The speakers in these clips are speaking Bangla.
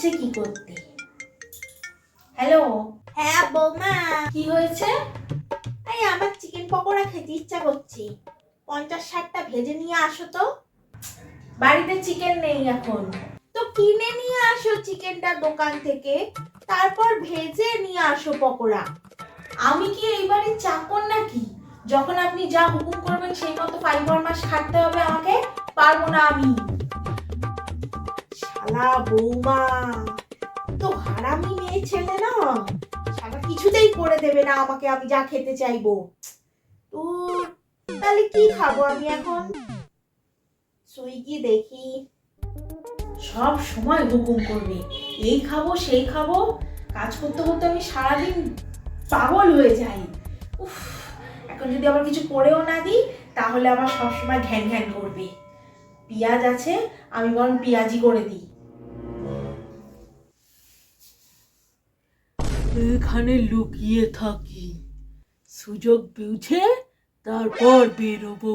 হচ্ছে কি করতে? হ্যালো। হ্যাঁ বৌমা, কি হয়েছে? এই আমার চিকেন পকোড়া খেতে ইচ্ছা করছে। 50-60টা ভেজে নিয়ে আসো তো। বাড়িতে চিকেন নেই এখন। তো কিনে নিয়ে আসো চিকেনটা দোকান থেকে, তারপর ভেজে নিয়ে আসো পকোড়া। আমি কি এই বাড়ির চাকর নাকি? যখন আপনি যা হুকুম করবেন সেই মতো 5 মাস খাটতে হবে আমাকে? পারবো না আমি। শালা বৌমা তো হারামি মেয়ে ছেলে না, শালা কিছুতেই করে দেবে না আমাকে আমি যা খেতে চাইবো। তো তাহলে কি খাবো আমি এখন? সুইগি দেখি। সব সময় হুকুম করবে, এই খাবো সেই খাবো। কাজ করতে করতে আমি সারাদিন পাগল হয়ে যাই। উফ, এখন যদি আবার কিছু করেও না দিই তাহলে আবার সবসময় ঘ্যান ঘ্যান করবে। পেঁয়াজ আছে, আমি বরং পেঁয়াজি করে দিই। এখানে লুকিয়ে থাকি, সুযোগ বুঝে তারপর বেরোবো।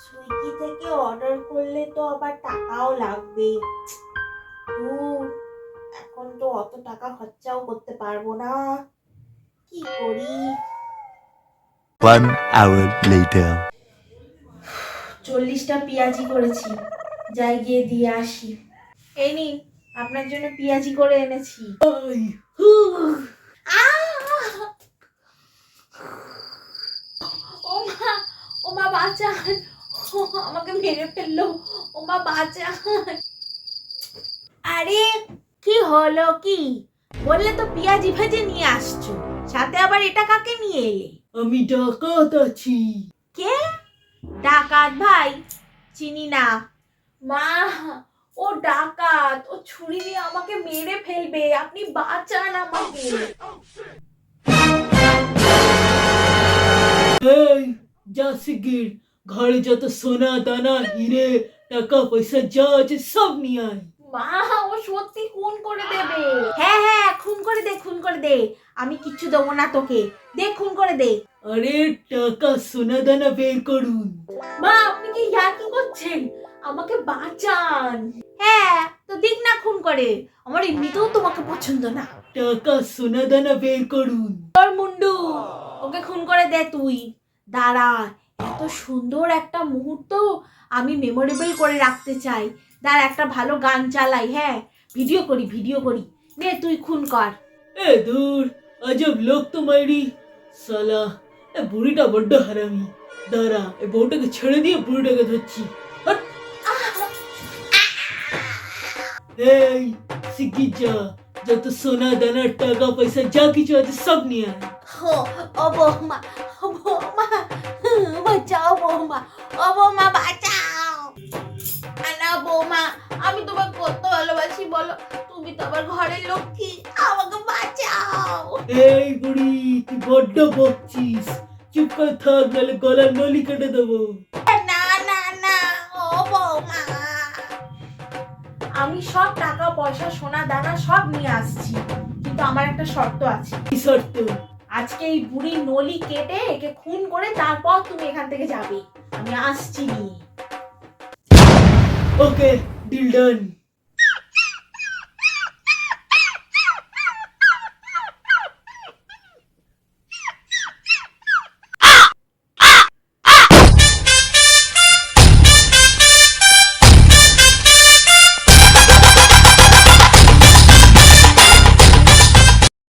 সুইগি থেকে অর্ডার করলে তো আবার টাকাও লাগবে। ধুর, এখন তো অত টাকা খরচাও করতে পারবো না, কি করি? 1 hour later. 40টা পেঁয়াজি করেছি, যাই গিয়ে দিয়ে আসি। এই নিন, আপনার জন্য পেঁয়াজি করে এনেছি। আই, হু, ও মা, ও মা বাঁচান, ও আমাকে মেরে ফেললো, ও মা বাঁচান। আরে কি হলো কি? বললে তো পেঁয়াজি ভেজে নিয়ে আসছো, সাথে আবার এটা কাকে নিয়ে এলে? আমি ডাকাত আছি। কে? ডাকাত ভাই? চিনি না। মা, ও ডাকাত, ও ছুরি দিয়ে আমাকে মেরে ফেলবে, আপনি বাঁচান আমাকে। এই, যা শিগগির ঘরে যত সোনা দানা হিরে টাকা পয়সা যা আছে সব নিয়ে আয়। মা, ও সত্যি খুন করে দেবে। হ্যাঁ হ্যাঁ, খুন করে দে, খুন করে দে। আমি কিচ্ছু দেবো না তোকে, দে খুন করে দে। আরে টাকা সোনা দানা বের করুন। মা, আপনি কি ইয়ার্কি করছেন? আমাকে বাঁচান। হ্যাঁ তো দিক না খুন করে, আমার এমনিতেও তোমাকে পছন্দ না। টাকা সোনা দানা বের করুন। তোর মুন্ডু, ওকে খুন করে দে তুই। দাঁড়া, এত সুন্দর একটা মুহূর্ত আমি মেমোরেবল করে রাখতে চাই। দাঁড়া, একটা ভালো গান চালাই, হ্যাঁ ভিডিও করি, ভিডিও করি। নে তুই খুন কর। এ দূর, আজব লোক তো মাইরি সালা। এ বুড়িটা বড্ড হারামি। দাঁড়া, এ বউটাকে ছেড়ে দিয়ে বুড়িটাকে ধরছি। হাট! এই শিগগির যা, যত সোনা দানা টাকা পয়সা যা কিছু আছে সব নিয়ে আয়। ও বৌমা, ও বৌমা, বাঁচাও বৌমা, ও বৌমা বাঁচাও। না বৌমা, আমি তোমাকে কত ভালোবাসি বলো, তুমি তো আবার ঘরের লক্ষ্মী, আমাকে বাঁচাও। এই বুড়ি, তুই বড্ড বকছিস। চুপ করে থাক, নাহলে গলার নলি কেটে দেবো। না না না, ও বৌমা। আমি সব টাকা পয়সা সোনা দানা সব নিয়ে আসছি, কিন্তু আমার একটা শর্ত আছে। কি শর্ত? আজকে এই বুড়ি নলি কেটে একে খুন করে তারপর তুমি এখান থেকে যাবে। আমি আসছি নিয়ে। ওকে, ডিল ডান।